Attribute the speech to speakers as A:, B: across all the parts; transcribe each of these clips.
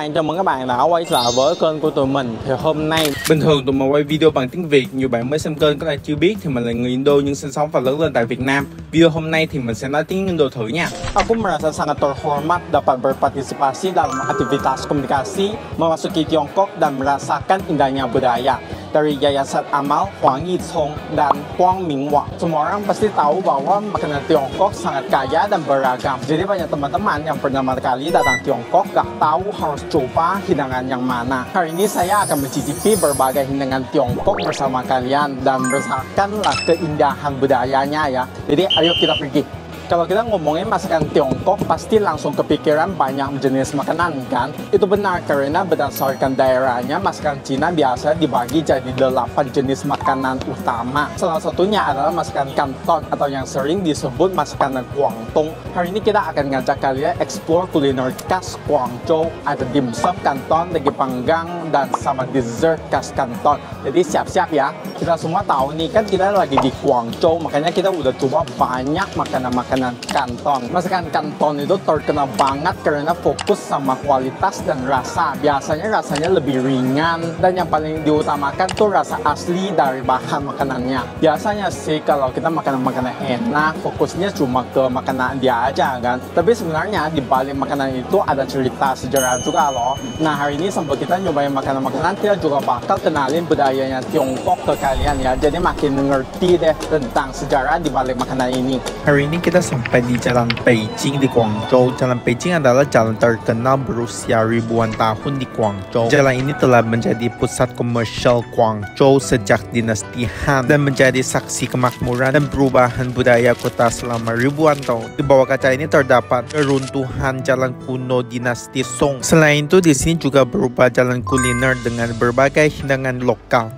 A: bạn, chào mừng các bạn đã quay trở lại với kênh của tụi mình. Thì hôm nay bình thường tụi mình quay video bằng tiếng Việt, nhiều bạn mới xem kênh có thể chưa biết thì mình là người Indo nhưng sinh sống và lớn lên tại Việt Nam. Video hôm nay thì mình sẽ nói tiếng Indo thử nha. Aku merasa sangat terhormat dapat berpartisipasi dalam aktivitas komunikasi, memasuki Tiongkok dan merasakan indahnya budaya. Dari Yayasan Amal, Huang Yicong, dan Huang Minghua. Semua orang pasti tahu bahwa makanan Tiongkok sangat kaya dan beragam. Jadi banyak teman-teman yang pertama kali datang Tiongkok gak tahu harus coba hidangan yang mana. Hari ini saya akan mencicipi berbagai hidangan Tiongkok bersama kalian dan merasakanlah keindahan budayanya ya. Jadi ayo kita pergi. Kalau kita ngomongin masakan Tiongkok, pasti langsung kepikiran banyak jenis makanan kan? Itu benar karena berdasarkan daerahnya, masakan Cina biasa dibagi jadi 8 jenis makanan utama. Salah satunya adalah masakan Kanton atau yang sering disebut masakan Guangdong. Hari ini kita akan ngajak kalian explore kuliner khas Guangzhou. Ada dimsum Kanton, daging panggang, dan sama dessert khas Kanton. Jadi siap-siap ya. Kita semua tahu nih kan kita lagi di Guangzhou, makanya kita udah coba banyak makanan-makanan Kanton. Masakan Kanton itu terkenal banget karena fokus sama kualitas dan rasa. Biasanya rasanya lebih ringan dan yang paling diutamakan tuh rasa asli dari bahan makanannya. Biasanya sih kalau kita makanan-makanan enak, fokusnya cuma ke makanan dia aja kan. Tapi sebenarnya di balik makanan itu ada cerita sejarah juga loh. Nah hari ini sambil kita nyobain makanan-makanan, kita juga bakal kenalin budayanya Tiongkok ke kalian ya. Jadi makin ngerti deh tentang sejarah di balik makanan ini. Hari ini kita sampai di Jalan Beijing di Guangzhou. Jalan Beijing adalah jalan terkenal berusia ribuan tahun di Guangzhou. Jalan ini telah menjadi pusat komersial Guangzhou sejak dinasti Han dan menjadi saksi kemakmuran dan perubahan budaya kota selama ribuan tahun. Di bawah kaca ini terdapat reruntuhan jalan kuno dinasti Song. Selain itu di sini juga berupa jalan kuliner dengan berbagai hidangan lokal.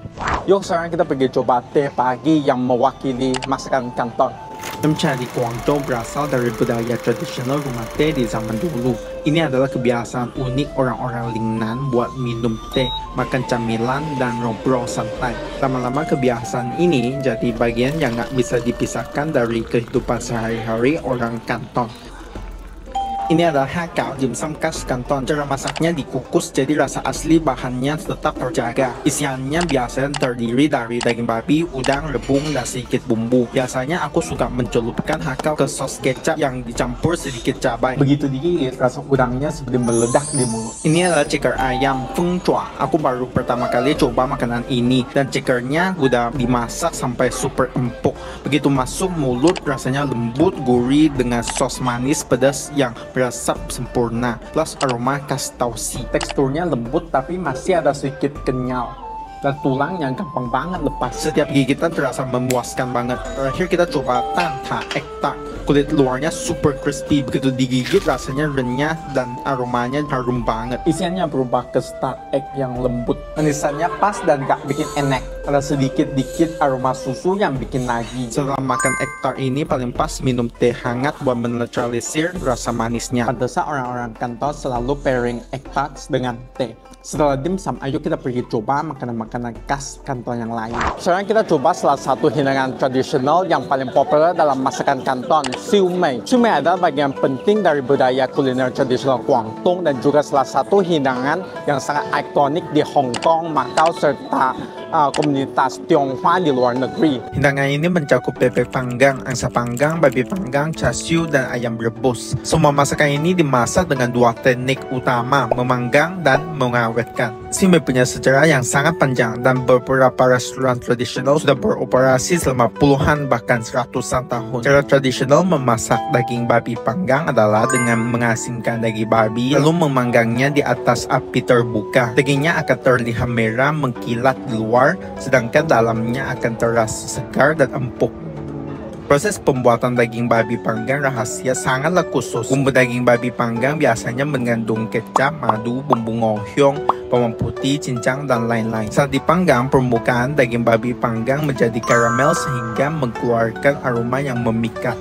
A: Yuk sekarang kita pergi coba teh pagi yang mewakili masakan Kanton. Temcha di Guangzhou berasal dari budaya tradisional rumah teh di zaman dulu. Ini adalah kebiasaan unik orang-orang Lingnan buat minum teh, makan camilan, dan ngobrol santai. Lama-lama kebiasaan ini jadi bagian yang nggak bisa dipisahkan dari kehidupan sehari-hari orang Kanton. Ini adalah hakao dimsum khas Kanton. Cara masaknya dikukus jadi rasa asli bahannya tetap terjaga. Isiannya biasanya terdiri dari daging babi, udang, rebung, dan sedikit bumbu. Biasanya aku suka mencelupkan hakao ke sos kecap yang dicampur sedikit cabai. Begitu digigit, rasa udangnya seperti meledak di mulut. Ini adalah ceker ayam feng chua. Aku baru pertama kali coba makanan ini dan cekernya udah dimasak sampai super empuk. Begitu masuk mulut, rasanya lembut, gurih dengan sos manis pedas yang berasap sempurna plus aroma khas tausi. Teksturnya lembut tapi masih ada sedikit kenyal dan tulang yang gampang banget lepas. Setiap gigitan terasa memuaskan banget. Terakhir kita coba tanta ekta. Kulit luarnya super crispy, begitu digigit rasanya renyah dan aromanya harum banget. Isiannya berubah ke star egg yang lembut. Manisannya pas dan gak bikin enek. Ada sedikit-dikit aroma susu yang bikin nagih. Setelah makan ektar ini paling pas minum teh hangat buat menetralisir rasa manisnya. Pantesan orang-orang Kanton selalu pairing ektar dengan teh. Setelah dimsum, ayo kita pergi coba makanan-makanan khas Kanton yang lain. Sekarang kita coba salah satu hidangan tradisional yang paling populer dalam masakan Kanton, siu mei. Siu mei adalah bagian penting dari budaya kuliner tradisional Guangdong dan juga salah satu hidangan yang sangat ikonik di Hong Kong, Macau, serta komunitas Tionghoa di luar negeri. Hidangan ini mencakup bebek panggang, angsa panggang, babi panggang, char siu, dan ayam rebus. Semua masakan ini dimasak dengan dua teknik utama, memanggang dan mengawetkan. Siu mei punya sejarah yang sangat panjang dan beberapa restoran tradisional sudah beroperasi selama puluhan bahkan ratusan tahun. Cara tradisional memasak daging babi panggang adalah dengan mengasingkan daging babi lalu memanggangnya di atas api terbuka. Dagingnya akan terlihat merah mengkilat di luar, sedangkan dalamnya akan terasa segar dan empuk. Proses pembuatan daging babi panggang rahasia sangatlah khusus. Bumbu daging babi panggang biasanya mengandung kecap, madu, bumbu ngohyong, bawang putih, cincang, dan lain-lain. Saat dipanggang, permukaan daging babi panggang menjadi karamel sehingga mengeluarkan aroma yang memikat.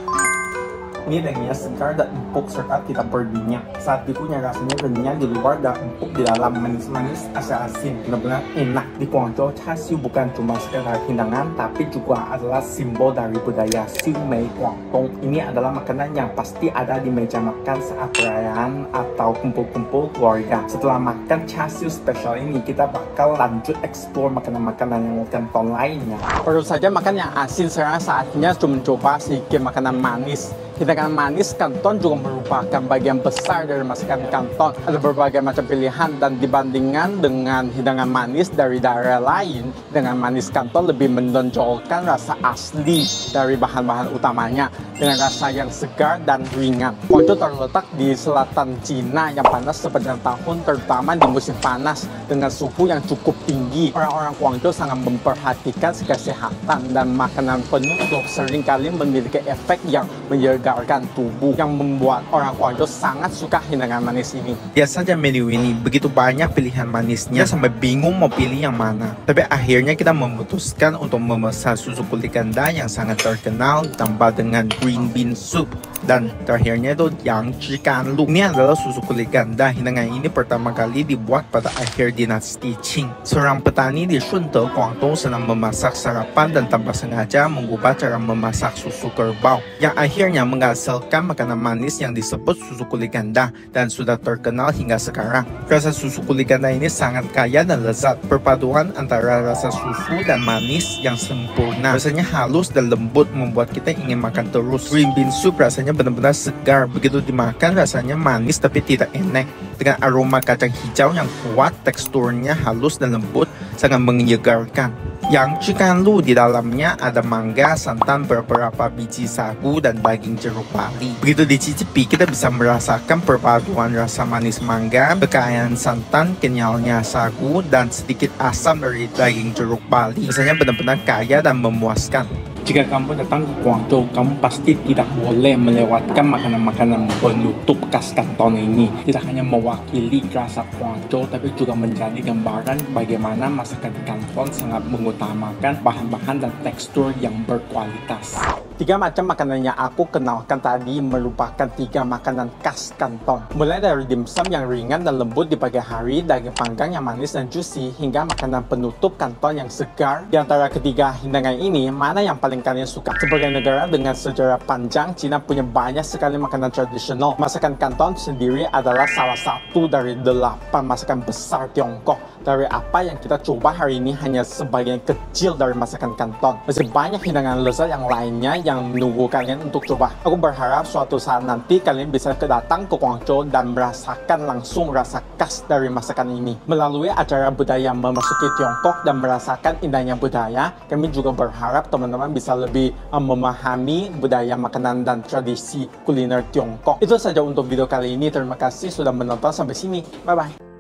A: Ini dagingnya segar dan empuk serta tidak berminyak. Saat dikunyah rasanya renyah di luar dan empuk di dalam, manis-manis asin-asin. Benar-benar enak. Di Guangzhou, char siu bukan cuma sekedar hidangan, tapi juga adalah simbol dari budaya siu mei Guangdong. Ini adalah makanan yang pasti ada di meja makan saat perayaan atau kumpul-kumpul keluarga. Setelah makan char siu spesial ini, kita bakal lanjut explore makanan-makanan yang kanton lainnya. Baru saja makan yang asin, sekarang saatnya mencoba sedikit makanan manis. Hidangan manis Kanton juga merupakan bagian besar dari masakan Kanton. Ada berbagai macam pilihan dan dibandingkan dengan hidangan manis dari daerah lain, hidangan manis Kanton lebih menonjolkan rasa asli dari bahan-bahan utamanya dengan rasa yang segar dan ringan. Guangzhou terletak di selatan Cina yang panas sepanjang tahun, terutama di musim panas dengan suhu yang cukup tinggi. Orang-orang Guangzhou sangat memperhatikan kesehatan dan makanan penutup seringkali memiliki efek yang menyegarkan tubuh yang membuat orang Guangzhou sangat suka hidangan manis ini. Biasanya menu ini begitu banyak pilihan manisnya sampai bingung mau pilih yang mana. Tapi akhirnya kita memutuskan untuk memesan susu kulit ganda yang sangat terkenal ditambah dengan green bean soup. Dan terakhirnya itu Yangzhi Ganlu. Ini adalah susu kulit ganda. Hidangan ini pertama kali dibuat pada akhir dinasti Qing. Seorang petani di Shunde, Guangdong sedang memasak sarapan dan tanpa sengaja mengubah cara memasak susu kerbau yang akhirnya menghasilkan makanan manis yang disebut susu kulit ganda dan sudah terkenal hingga sekarang. Rasa susu kulit ganda ini sangat kaya dan lezat, perpaduan antara rasa susu dan manis yang sempurna. Rasanya halus dan lembut membuat kita ingin makan terus. Green bean soup rasanya benar-benar segar, begitu dimakan rasanya manis tapi tidak enek. Dengan aroma kacang hijau yang kuat, teksturnya halus dan lembut, sangat menyegarkan. Yangzhi Ganlu di dalamnya ada mangga, santan, beberapa biji sagu, dan daging jeruk bali. Begitu dicicipi, kita bisa merasakan perpaduan rasa manis mangga, kekayaan santan, kenyalnya sagu, dan sedikit asam dari daging jeruk bali. Rasanya benar-benar kaya dan memuaskan. Jika kamu datang ke Guangzhou, kamu pasti tidak boleh melewatkan makanan-makanan penutup khas Kanton ini. Tidak hanya mewakili rasa Guangzhou, tapi juga menjadi gambaran bagaimana masakan Kanton sangat mengutamakan bahan-bahan dan tekstur yang berkualitas. 3 macam makanan yang aku kenalkan tadi merupakan 3 makanan khas Kanton. Mulai dari dimsum yang ringan dan lembut di pagi hari, daging panggang yang manis dan juicy, hingga makanan penutup Kanton yang segar. Di antara ketiga hidangan ini, mana yang paling kalian suka? Sebagai negara dengan sejarah panjang, Cina punya banyak sekali makanan tradisional. Masakan Kanton sendiri adalah salah satu dari 8 masakan besar Tiongkok. Dari apa yang kita coba hari ini hanya sebagian kecil dari masakan Kanton. Masih banyak hidangan lezat yang lainnya yang menunggu kalian untuk coba. Aku berharap suatu saat nanti kalian bisa datang ke Guangzhou dan merasakan langsung rasa khas dari masakan ini. Melalui acara budaya memasuki Tiongkok dan merasakan indahnya budaya, kami juga berharap teman-teman bisa lebih memahami budaya makanan dan tradisi kuliner Tiongkok. Itu saja untuk video kali ini. Terima kasih sudah menonton sampai sini. Bye-bye.